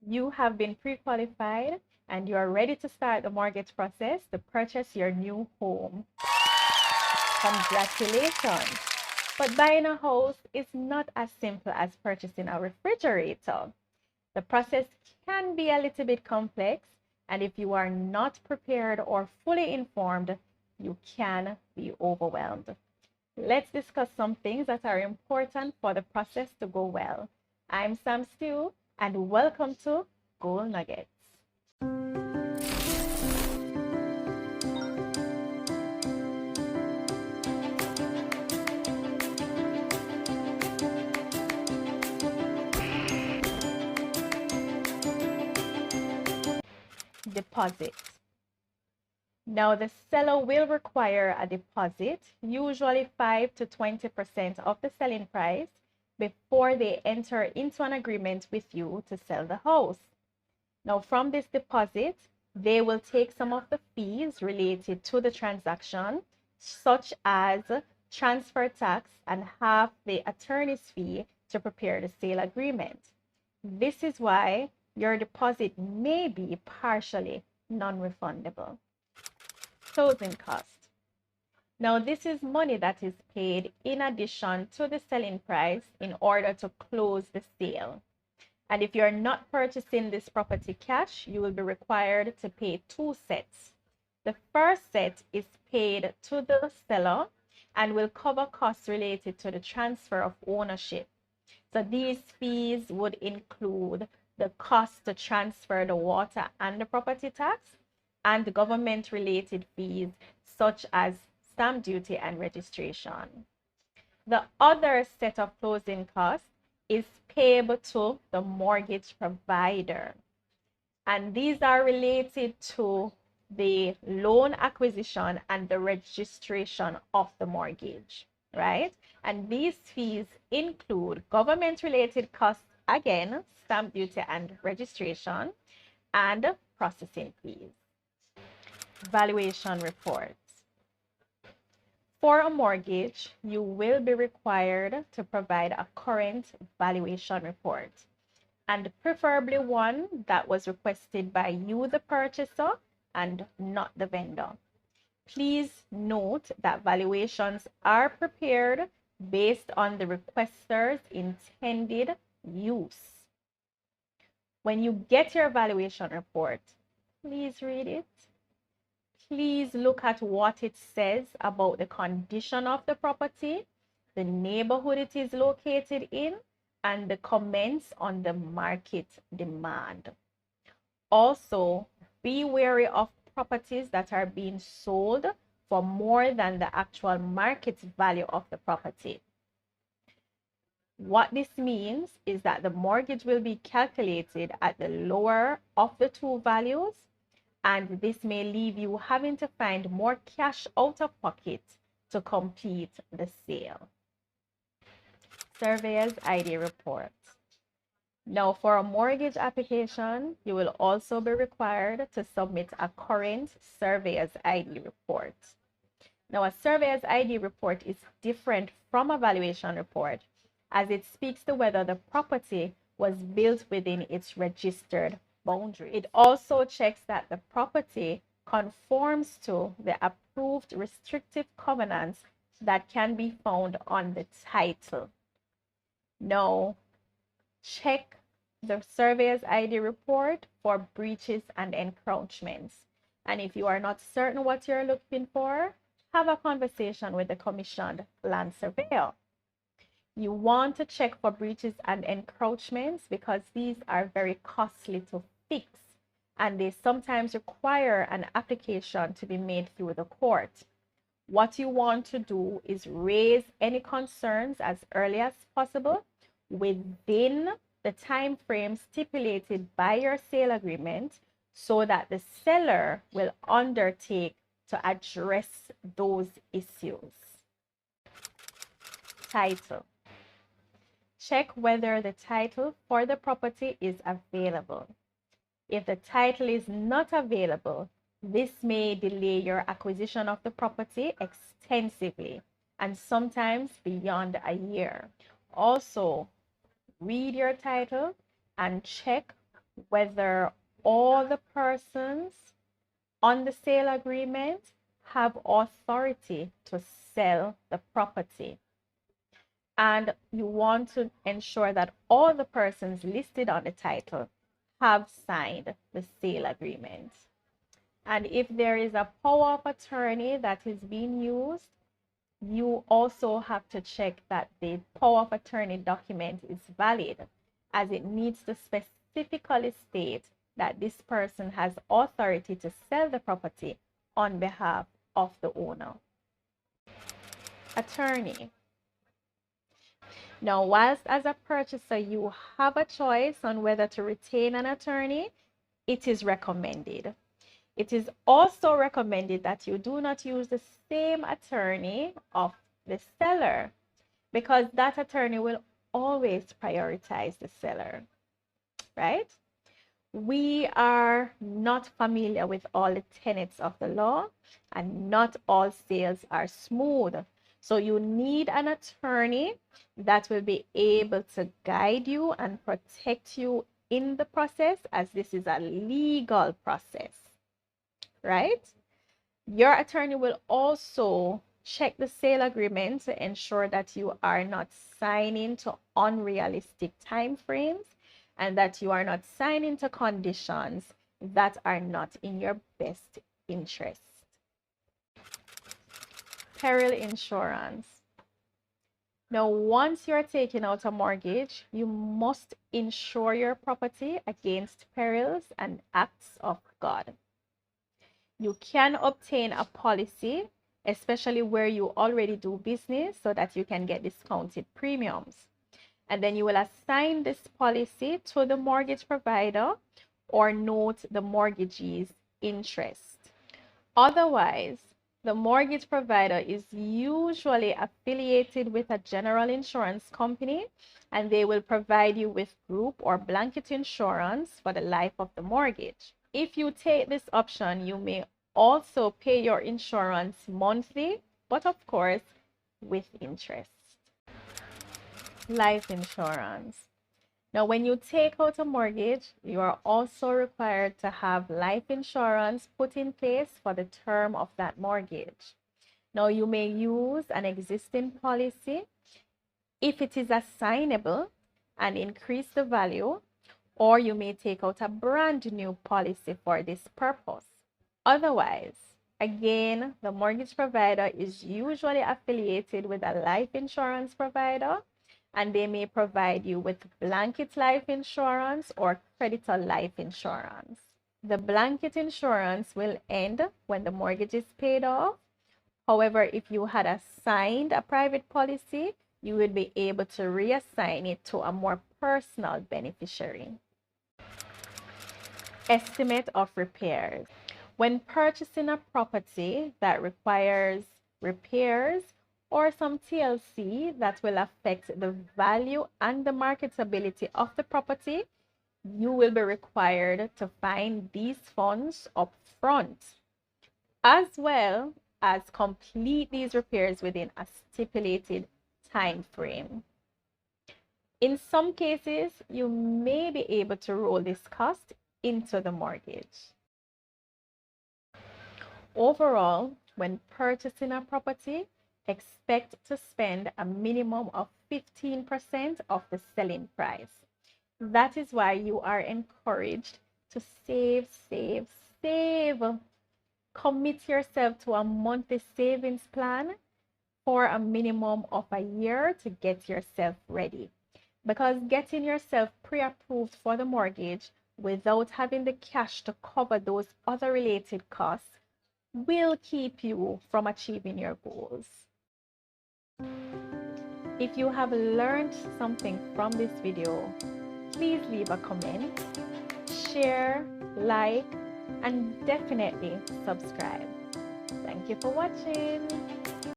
You have been pre-qualified and you are ready to start the mortgage process to purchase your new home. Congratulations! But buying a house is not as simple as purchasing a refrigerator. The process can be a little bit complex, and if you are not prepared or fully informed, you can be overwhelmed. Let's discuss some things that are important for the process to go well. I'm Sam Stew, and welcome to Gold Nuggets. Deposit. Now, the seller will require a deposit, usually 5 to 20% of the selling price, before they enter into an agreement with you to sell the house. Now, from this deposit, they will take some of the fees related to the transaction, such as transfer tax and half the attorney's fee to prepare the sale agreement. This is why your deposit may be partially non-refundable. Closing cost. Now, this is money that is paid in addition to the selling price in order to close the sale. And if you're not purchasing this property cash, you will be required to pay two sets. The first set is paid to the seller and will cover costs related to the transfer of ownership. So these fees would include the cost to transfer the water and the property tax, and government related fees such as stamp duty and registration. The other set of closing costs is payable to the mortgage provider, and these are related to the loan acquisition and the registration of the mortgage, right? And these fees include government related costs, again, stamp duty and registration, and processing fees. Valuation report. For a mortgage, you will be required to provide a current valuation report, and preferably one that was requested by you, the purchaser, and not the vendor. Please note that valuations are prepared based on the requester's intended use. When you get your valuation report, please read it. Please look at what it says about the condition of the property, the neighborhood it is located in, and the comments on the market demand. Also, be wary of properties that are being sold for more than the actual market value of the property. What this means is that the mortgage will be calculated at the lower of the two values, and this may leave you having to find more cash out of pocket to complete the sale. Surveyor's ID report. Now, for a mortgage application, you will also be required to submit a current surveyor's ID report. Now, a surveyor's ID report is different from a valuation report, as it speaks to whether the property was built within its registered boundary. It also checks that the property conforms to the approved restrictive covenants that can be found on the title. Now, check the surveyor's ID report for breaches and encroachments. And if you are not certain what you're looking for, have a conversation with the commissioned land surveyor. You want to check for breaches and encroachments because these are very costly to fix, and they sometimes require an application to be made through the court. What you want to do is raise any concerns as early as possible within the time frame stipulated by your sale agreement, so that the seller will undertake to address those issues. Title. Check whether the title for the property is available. If the title is not available, this may delay your acquisition of the property extensively and sometimes beyond a year. Also, read your title and check whether all the persons on the sale agreement have authority to sell the property. And you want to ensure that all the persons listed on the title have signed the sale agreement. And if there is a power of attorney that is being used, you also have to check that the power of attorney document is valid, as it needs to specifically state that this person has authority to sell the property on behalf of the owner. Attorney. Now, whilst as a purchaser you have a choice on whether to retain an attorney, it is recommended. It is also recommended that you do not use the same attorney of the seller, because that attorney will always prioritize the seller, right? We are not familiar with all the tenets of the law, and not all sales are smooth. So you need an attorney that will be able to guide you and protect you in the process, as this is a legal process, right? Your attorney will also check the sale agreement to ensure that you are not signing to unrealistic time frames and that you are not signing to conditions that are not in your best interest. Peril insurance. Now, once you're taking out a mortgage, you must insure your property against perils and acts of God. You can obtain a policy, especially where you already do business, so that you can get discounted premiums. And then you will assign this policy to the mortgage provider or note the mortgagee's interest. Otherwise, the mortgage provider is usually affiliated with a general insurance company, and they will provide you with group or blanket insurance for the life of the mortgage. If you take this option, you may also pay your insurance monthly, but of course with interest. Life insurance. Now, when you take out a mortgage, you are also required to have life insurance put in place for the term of that mortgage. Now, you may use an existing policy if it is assignable and increase the value, or you may take out a brand new policy for this purpose. Otherwise, again, the mortgage provider is usually affiliated with a life insurance provider, and they may provide you with blanket life insurance or creditor life insurance. The blanket insurance will end when the mortgage is paid off. However, if you had assigned a private policy, you would be able to reassign it to a more personal beneficiary. Estimate of repairs. When purchasing a property that requires repairs or some TLC that will affect the value and the marketability of the property, you will be required to find these funds up front, as well as complete these repairs within a stipulated time frame. In some cases, you may be able to roll this cost into the mortgage. Overall, when purchasing a property, expect to spend a minimum of 15% of the selling price. That is why you are encouraged to save. Commit yourself to a monthly savings plan for a minimum of a year to get yourself ready. Because getting yourself pre-approved for the mortgage without having the cash to cover those other related costs will keep you from achieving your goals. If you have learned something from this video, please leave a comment, share, like, and definitely subscribe. Thank you for watching.